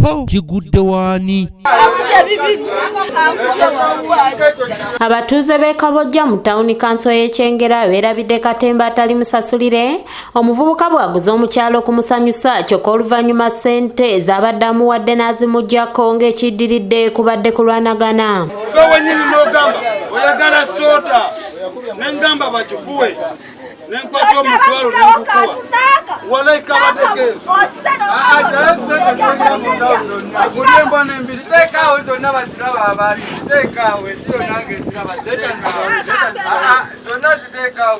po kigudde waani. Abatuuze b'e Kabojja mu tawuni kanso y'Ekyengera beerabidde Katemba atali musasulire omuvubuka bw'aguza omukyalo okumusanyusa kyokka oluvannyuma ssente ez'abadde amuwadde n'azimuggyako ng'ekiddiridde kubadde kulwanagana. Gwe wennyini n'ogamba oyagala soda n'engamba bakikuwe n'enkwata omutwalo n'enkukuwa walayika bategeeza kulyembwa n'embisi teekaawo zonna baziraba abantu ziteekaawo esiro nange eziraba zonna ziteekaawo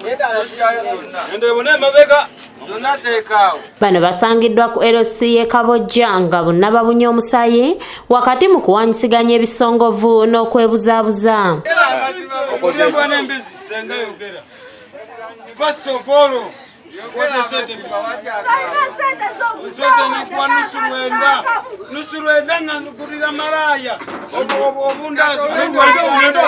endebo n'emabega zonna teekaawo. Bano basangiddwa ku LC y'e Kabojja nga bonna babunye omusaayi wakati mu kuwanyisiganya ebisongovu n'okwebuzaabuza. okulyembwa n'embisi senga yogera. First of all, nusu lwenda nga nzigulira malaya obundazi lwenda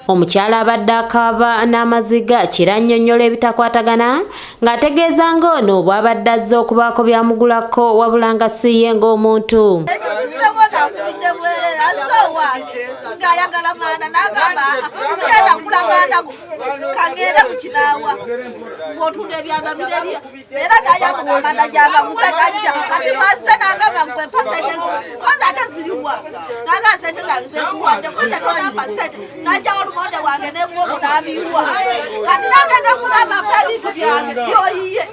Omukyala abadde akaaba n'amaziga kirannyonnyola ebitakwatagana ng'ategeeza ng'ono bw'abadde azze okubaako byamugulako wabula nga si ye ng'omuntu. Ngayagala mwana nagamba sigenda kugula mwana kagenda mu kinaawa ng'otunda ebyanda birerya era nayaguka amanda gyagaguza najja kati maze nagamba nkwepa sente koza ate ziriwa naga sente zange zekuwadde koza tonampa sente najja olumonde wange nebwobu nabiirwa kati nagenda kugamba mpa ebintu byange byoyiye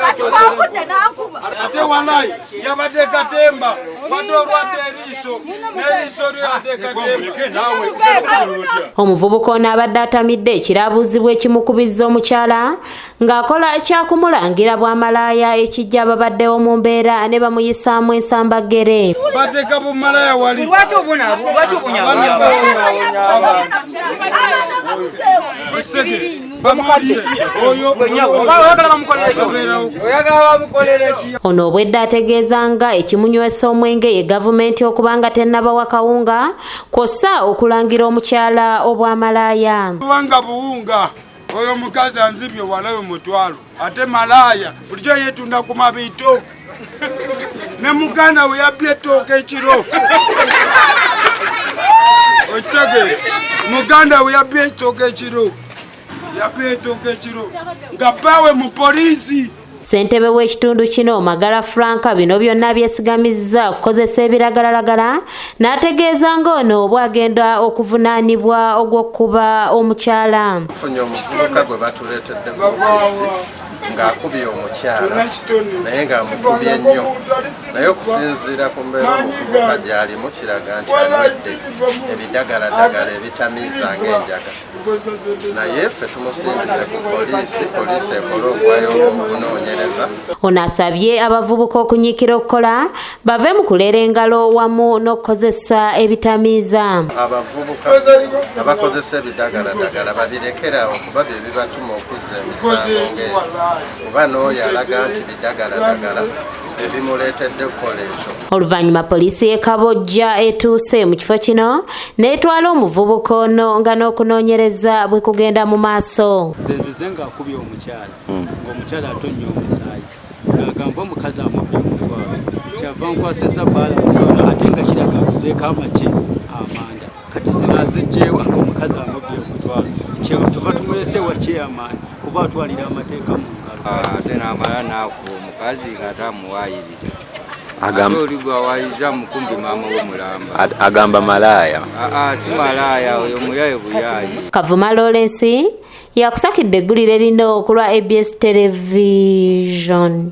kati kwakudde nakuba ate walayi yabadde Katemba wadde olwadde eriiso n'eriiso lyadde Katemba. Omuvubuka ono abadde atamidde ekiraabuuzibwa ekimukubizza omukyala ng'akola ekyakumulangira bw'amalaaya ekijja ababaddewo mu mbeera ne bamuyisaamu ensambagere. Bateeka bumalaya wali ono obwedde ategeeza nga ekimunywesa omwenge ye gavumenti okubanga tennabawa kawunga kw'ossa okulangira omukyala obw'amalaaya. Kubanga buwunga oyo omukazi anzibye walayo mutwalo ate malaaya bulijjo yeetunda ku mabiito ne muganda we yabbye ettooka ekiro okitegeera muganda we yabbye ettooka ekiro nga bbaawe mu poliisi. Ssentebe w'ekitundu kino Magala Franka bino byonna byesigamizza okukozesa ebiragalalagala n'ategeeza ng'ono bw'agenda okuvunaanibwa ogw'okuba omukyala. Tufunye omuvubuka gwe batuleetedde ku poliisi ng'akubye omukyala naye ng'amukubye nnyo naye okusinziira ku mbeera omuvubuka gy'alimu kiraga nti anywedde ebidagaladagala ebitamiiza ng'enjaga naye ffe tumusindise ku poliisi ekole ogwayo okunoonyereza. Ono asabye abavubuka okunyiikira okukola bave mu kuleera engalo wamu n'okukozesa ebitamiiza. Abavubuka abakozesa ebidagaladagala babirekera okuba bye bibatuma okuzza emisango ng'eyo kuba n'oyo alaga nti bidagaladagala ebimuleetedde okukola ekyo. Oluvannyuma poliisi y'e Kabojja etuuse mu kifo kino n'etwala omuvubuka ono nga n'okunoonyereza bwe kugenda mu maaso. Nze ng'akubye omukyala ng'omukyala atonnya omusaayi ng'agamba omukazi amubbye omutwalo kyava nkwasizza balansi ono ate nga kiraga aguzeeko amaki amanda kati zinaziggyewa ng'omukazi amubbye omutwalo kyetuva tumulese wa chairman kuba atwalira amateeka mu ngalo ate n'amala n'akuba omukazi ng'ate amuwaayiriza oligwa waayiriza mukumbi maama w'omulamba agamba malaaya si malaaya oyo muyaye buyaayi. Kavuma Lawrence yakusakidde eggulire lino ku lwa ABS Television.